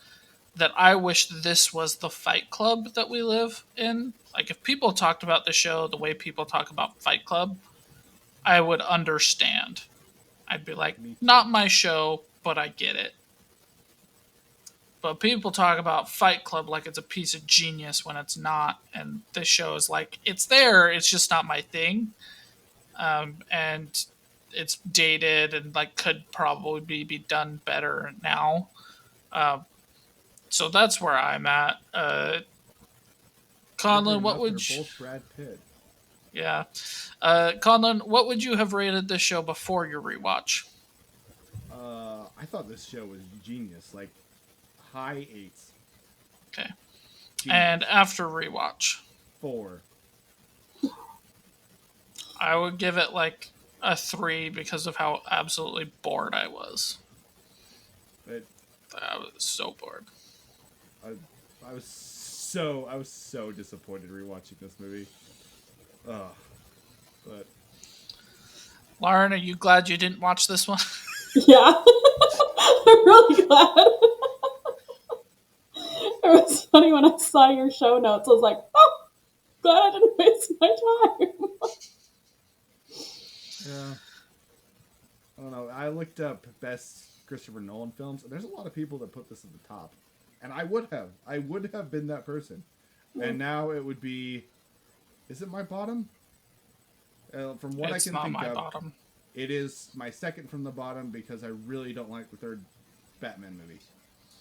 that I wish this was the Fight Club that we live in. Like, if people talked about the show the way people talk about Fight Club, I would understand. I'd be like, Me too. not my show, but I get it. But people talk about Fight Club like it's a piece of genius when it's not, and this show is like, it's there, it's just not my thing. And it's dated and like could probably be done better now. Uh, so that's where I'm at. Weirdly Conlon, what enough, would they're both Brad Pitt. yeah, Conlon, what would you have rated this show before your rewatch? I thought this show was genius, like high eights, Okay, and genius. after rewatch, 4. I would give it like a 3 because of how absolutely bored I was. But I was so bored. I, I was so disappointed rewatching this movie. Ugh. But Lauren, are you glad you didn't watch this one? Yeah. I'm really glad. It was funny when I saw your show notes. I was like, oh, glad I didn't waste my time. yeah, I don't know. I looked up best Christopher Nolan films, and there's a lot of people that put this at the top, and I would have been that person, and now it would be. Is it my bottom? From what I It's can not think my of, bottom. it is my second from the bottom because I really don't like the third Batman movie.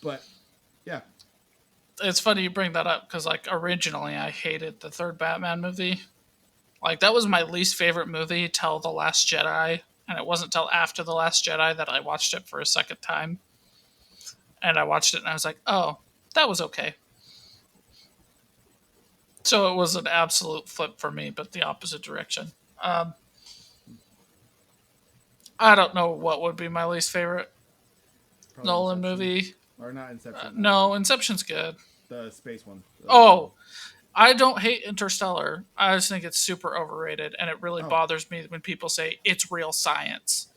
But yeah, It's funny you bring that up because, like, originally I hated the third Batman movie. Like, that was my least favorite movie till The Last Jedi. And it wasn't till after The Last Jedi that I watched it for a second time. And I watched it and I was like, oh, that was okay. So it was an absolute flip for me, but the opposite direction. Um, I don't know what would be my least favorite probably Nolan Inception movie. or not Inception. No, Inception's good. The space one. Oh, I don't hate Interstellar. I just think it's super overrated, and it really Oh, bothers me when people say it's real science.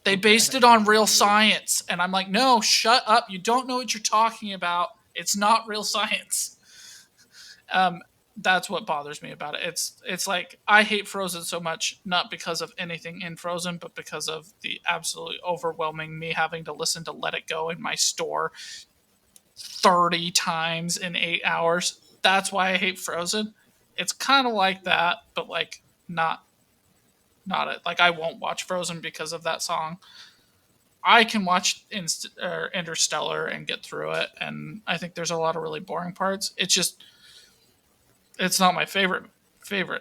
They okay. based it on real Weird. science, and I'm like, no, shut up. You don't know what you're talking about. It's not real science. Um, that's what bothers me about it. It's like I hate Frozen so much, not because of anything in Frozen, but because of the absolutely overwhelming me having to listen to Let It Go in my store 30 times in 8 hours. That's why I hate Frozen. It's kind of like that, but like not it. Like I won't watch Frozen because of that song. I can watch Interstellar and get through it, and I think there's a lot of really boring parts. It's just it's not my favorite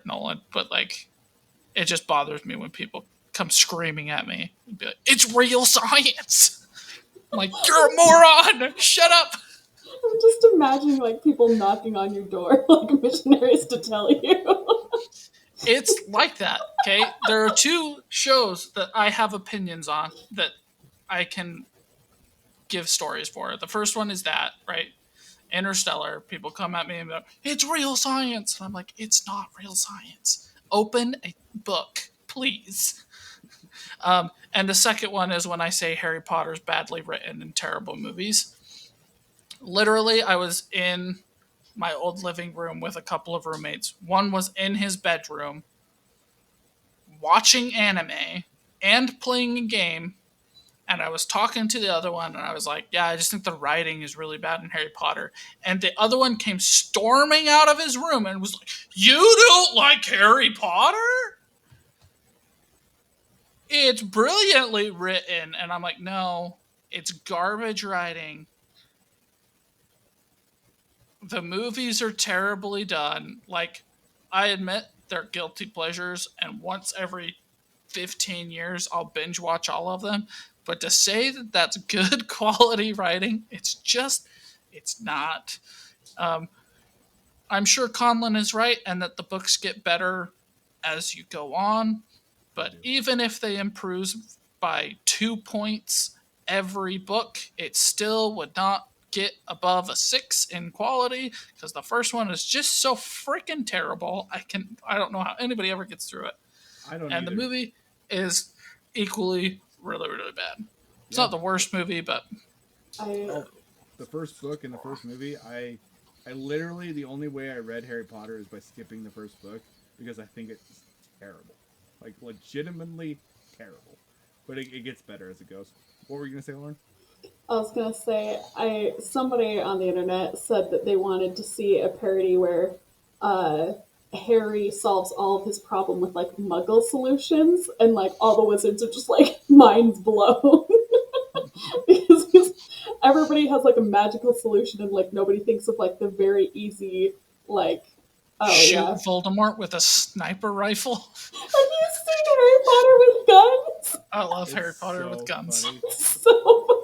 Nolan, but like it just bothers me when people come screaming at me and be like, "It's real science." I'm like, "You're a moron! Shut up!" I'm just imagining like people knocking on your door like missionaries to tell you. It's like that. Okay, there are two shows that I have opinions on that I can give stories for. The first one is that, right? Interstellar. People come at me and be like, "It's real science," and I'm like, "It's not real science. Open a book, please." And the second one is when I say Harry Potter's badly written and terrible movies. Literally, I was in my old living room with a couple of roommates. One was in his bedroom watching anime and playing a game, and I was talking to the other one, and I was like, "Yeah, I just think the writing is really bad in Harry Potter." And the other one came storming out of his room and was like, "You don't like Harry Potter? It's brilliantly written." And I'm like, "No, it's garbage writing. The movies are terribly done. Like, I admit they're guilty pleasures, and once every 15 years I'll binge watch all of them. But to say that that's good quality writing, it's not. Um, I'm sure Conlon is right, and that the books get better as you go on. But even if they improve by 2 points every book, it still would not get above a 6 in quality because the first one is just so freaking terrible. I don't know how anybody ever gets through it. I don't And the either. movie is equally really, really bad. It's Yeah. not the worst movie, but I Oh, the first book and the first movie, I literally the only way I read Harry Potter is by skipping the first book because I think it's terrible, like legitimately terrible. But it gets better as it goes. What were you gonna say, Lauren? I was gonna say, I somebody on the internet said that they wanted to see a parody where uh, Harry solves all of his problem with like Muggle solutions, and like all the wizards are just like minds blown because everybody has like a magical solution, and like nobody thinks of like the very easy like, oh shoot yeah, Voldemort with a sniper rifle. have you seen Harry Potter with guns? I love It's Harry Potter with so guns. funny. So funny.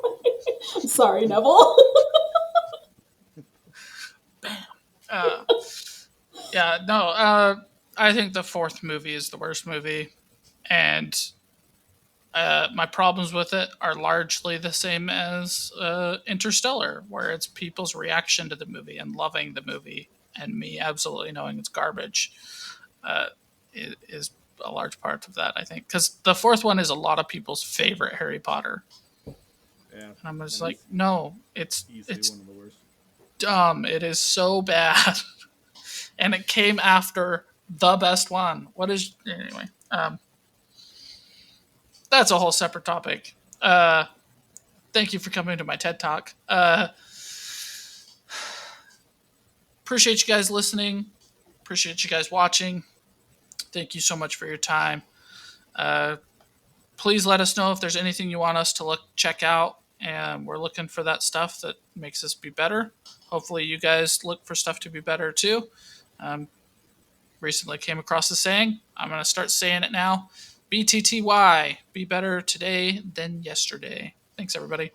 I'm sorry, Neville. Uh, yeah, no, I think the fourth movie is the worst movie, and my problems with it are largely the same as Interstellar, where it's people's reaction to the movie and loving the movie, and me absolutely knowing it's garbage. Uh, is a large part of that, I think, because the fourth one is a lot of people's favorite Harry Potter, Yeah, and I'm just and like, it's no, easily it's one of the worst. dumb. It is so bad, and it came after the best one. What is anyway? That's a whole separate topic. Thank you for coming to my TED Talk. Appreciate you guys listening. Appreciate you guys watching. Thank you so much for your time. Uh, please let us know if there's anything you want us to check out, and we're looking for that stuff that makes us be better. Hopefully, you guys look for stuff to be better too. Um, Recently came across the saying. I'm going to start saying it now. BTTY. Be better today than yesterday. Thanks, everybody.